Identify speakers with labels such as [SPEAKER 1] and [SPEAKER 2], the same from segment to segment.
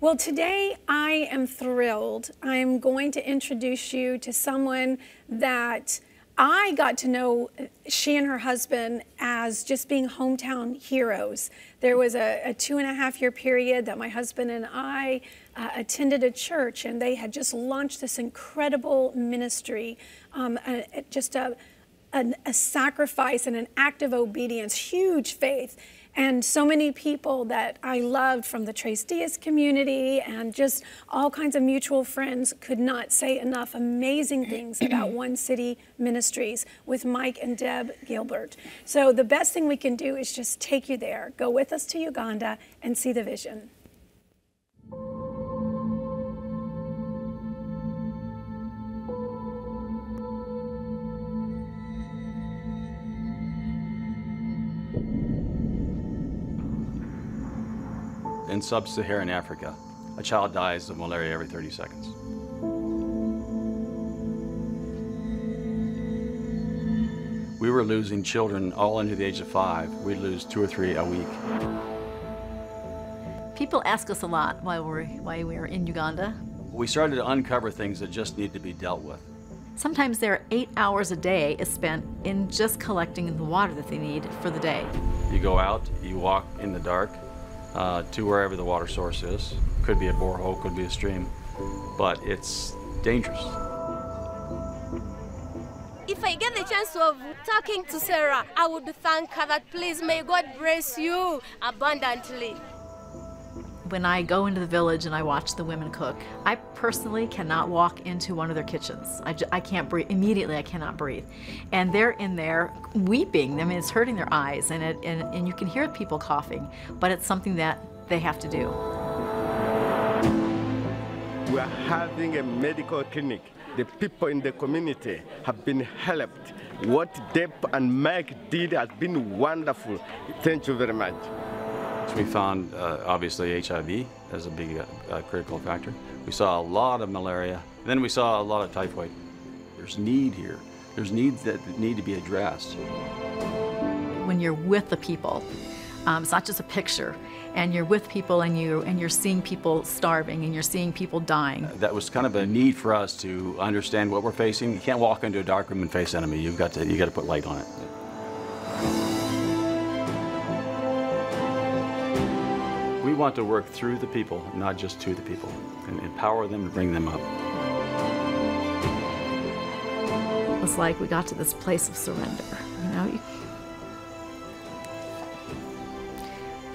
[SPEAKER 1] Well, today I am thrilled. I'm going to introduce you to someone that I got to know, she and her husband, as just being hometown heroes. There was a 2.5-year period that my husband and I attended a church, and they had just launched this incredible ministry, just a sacrifice and an act of obedience, huge faith. And so many people that I loved from the Tres Dias community and just all kinds of mutual friends could not say enough amazing things about One City Ministries with Mike and Deb Gilbert. So the best thing we can do is just take you there. Go with us to Uganda and see the vision.
[SPEAKER 2] In sub-Saharan Africa, a child dies of malaria every 30 seconds. We were losing children all under the age of 5. We'd lose 2 or 3 a week.
[SPEAKER 3] People ask us a lot why we're in Uganda.
[SPEAKER 2] We started to uncover things that just need to be dealt with.
[SPEAKER 3] Sometimes there are 8 hours a day is spent in just collecting the water that they need for the day.
[SPEAKER 2] You go out, you walk in the dark, to wherever the water source is. Could be a borehole, could be a stream, but it's dangerous.
[SPEAKER 4] If I get the chance of talking to Sarah, I would thank her that please may God bless you abundantly.
[SPEAKER 3] When I go into the village and I watch the women cook, I personally cannot walk into one of their kitchens. I can't breathe. Immediately, I cannot breathe. And they're in there weeping. I mean, it's hurting their eyes, and you can hear people coughing, but it's something that they have to do.
[SPEAKER 5] We are having a medical clinic. The people in the community have been helped. What Deb and Mike did has been wonderful. Thank you very much.
[SPEAKER 2] So we found, obviously, HIV as a big critical factor. We saw a lot of malaria. Then we saw a lot of typhoid. There's need here. There's needs that need to be addressed.
[SPEAKER 3] When you're with the people, it's not just a picture, and you're with people and you're seeing people starving and you're seeing people dying.
[SPEAKER 2] That was kind of a need for us to understand what we're facing. You can't walk into a dark room and face enemy. You got to put light on it. We want to work through the people, not just to the people, and empower them and bring them up.
[SPEAKER 3] It's like we got to this place of surrender, you know?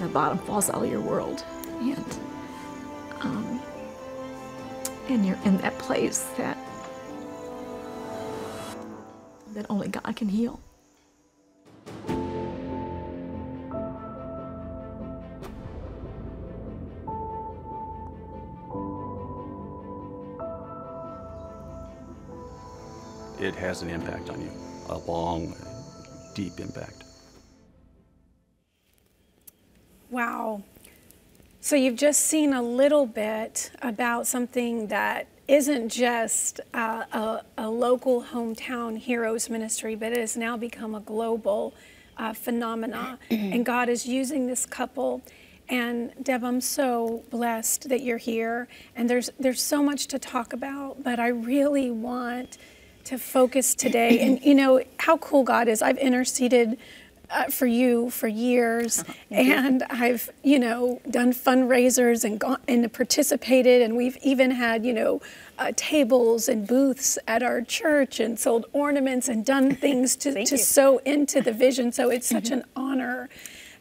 [SPEAKER 3] The bottom falls out of your world, and you're in that place that only God can heal.
[SPEAKER 2] It has an impact on you, a long, deep impact.
[SPEAKER 1] Wow. So you've just seen a little bit about something that isn't just a local hometown heroes ministry, but it has now become a global phenomena. And God is using this couple. And Deb, I'm so blessed that you're here. And there's so much to talk about, but I really want to focus today. And you know how cool God is. I've interceded for you for years, and I've, you know, done fundraisers and gone and participated, and we've even had, you know, tables and booths at our church and sold ornaments and done things to sow into the vision. So it's such an honor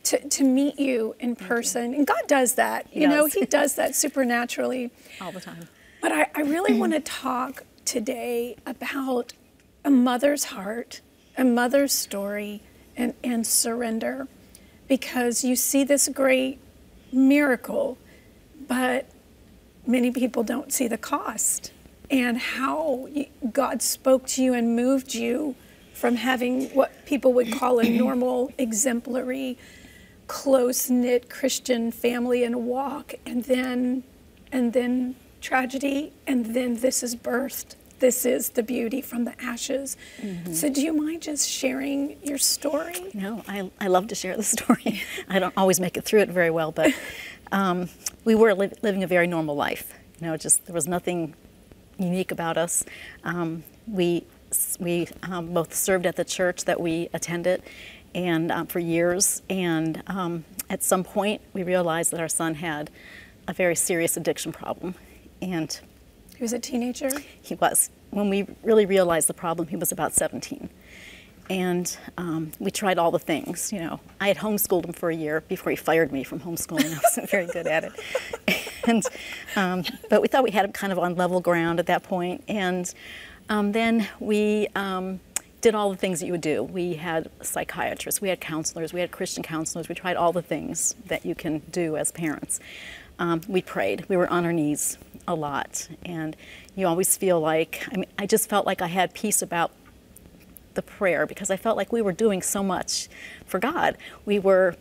[SPEAKER 1] to meet you in person. And God does that. You know, He does that supernaturally.
[SPEAKER 3] All the time.
[SPEAKER 1] But I really want to talk today about a mother's heart, a mother's story, and surrender, because you see this great miracle, but many people don't see the cost and how God spoke to you and moved you from having what people would call a normal, exemplary, close-knit Christian family and walk, and then tragedy, and then this is birthed. This is the beauty from the ashes. So do you mind just sharing your story?
[SPEAKER 6] No, I love to share the story. I don't always make it through it very well, but we were living a very normal life. You know, just there was nothing unique about us. We both served at the church that we attended, and for years. And at some point, we realized that our son had a very serious addiction problem. And
[SPEAKER 1] he was a teenager?
[SPEAKER 6] He was. When we really realized the problem, he was about 17. And we tried all the things, you know. I had homeschooled him for a year before he fired me from homeschooling. I wasn't very good at it. And, but we thought we had him kind of on level ground at that point. And then we did all the things that you would do. We had psychiatrists, we had counselors, we had Christian counselors. We tried all the things that you can do as parents. We prayed. We were on our knees a lot. And you always feel like, I mean, I just felt like I had peace about the prayer because I felt like we were doing so much for God. We were,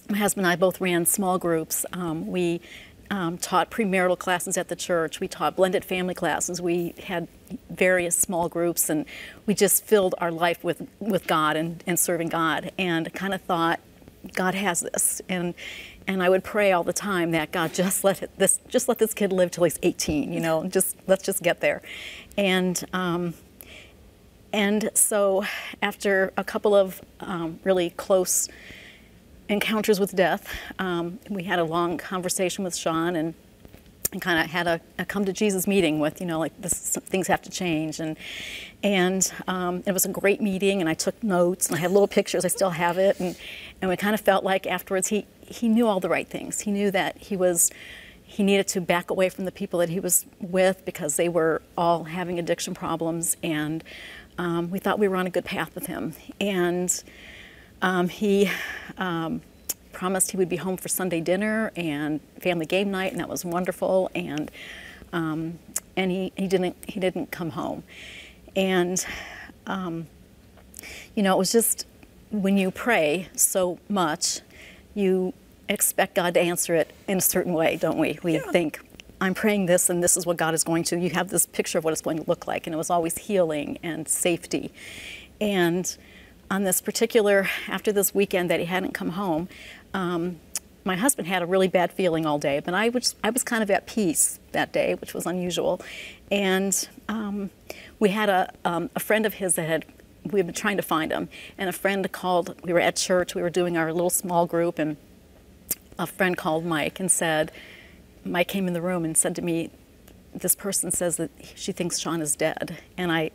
[SPEAKER 6] my husband and I both ran small groups. We taught premarital classes at the church. We taught blended family classes. We had various small groups, and we just filled our life with God and serving God, and kind of thought, God has this. And I would pray all the time that God, just let this kid live till he's 18, you know, let's just get there. And so after a couple of really close encounters with death, we had a long conversation with Sean and kind of had a come to Jesus meeting with, you know, like things have to change. And it was a great meeting, and I took notes, and I have little pictures, I still have it. And we kind of felt like afterwards he knew all the right things. He knew that he needed to back away from the people that he was with because they were all having addiction problems. And we thought we were on a good path with him. And he promised he would be home for Sunday dinner and family game night, and that was wonderful. And he didn't come home. And you know, it was just, when you pray so much, you expect God to answer it in a certain way, don't we? We think, I'm praying this, and this is what God is going to. You have this picture of what it's going to look like, and it was always healing and safety. And on this particular, after this weekend that he hadn't come home, my husband had a really bad feeling all day, but I was kind of at peace that day, which was unusual. And we had a friend of his that we had been trying to find him, and a friend called. We were at church, we were doing our little small group, and a friend called Mike and said, Mike came in the room and said to me, this person says that she thinks Sean is dead. And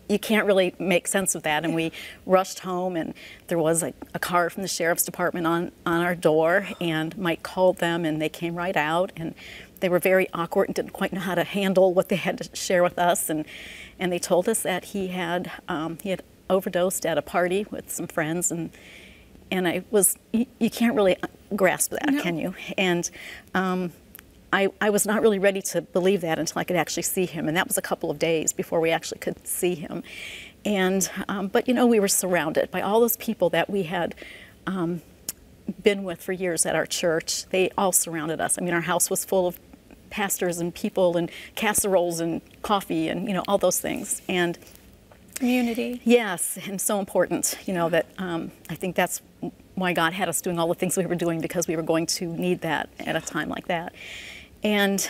[SPEAKER 6] you can't really make sense of that. And we rushed home, and there was a car from the sheriff's department on our door, and Mike called them, and they came right out, and they were very awkward and didn't quite know how to handle what they had to share with us. And they told us that he had overdosed at a party with some friends, and you can't really grasp that, no. Can you? And I was not really ready to believe that until I could actually see him, and that was a couple of days before we actually could see him. And but you know, we were surrounded by all those people that we had been with for years at our church. They all surrounded us. I mean, our house was full of pastors and people and casseroles and coffee and, you know, all those things. And
[SPEAKER 1] community. Yes,
[SPEAKER 6] and so important, you know, that I think that's why God had us doing all the things we were doing, because we were going to need that at a time like that. And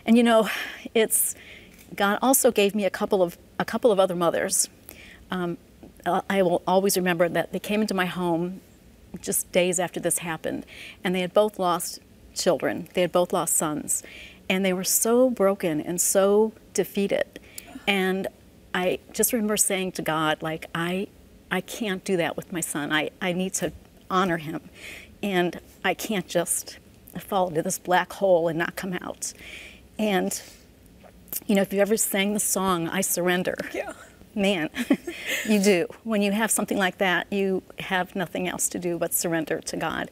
[SPEAKER 6] you know, God also gave me a couple of other mothers. I will always remember that they came into my home just days after this happened, and they had both lost children. They had both lost sons, and they were so broken and so defeated. And I just remember saying to God, like, I can't do that with my son. I need to honor him, and I can't just fall into this black hole and not come out. And you know, if you ever sang the song, I Surrender,
[SPEAKER 1] yeah.
[SPEAKER 6] Man, you do. When you have something like that, you have nothing else to do but surrender to God.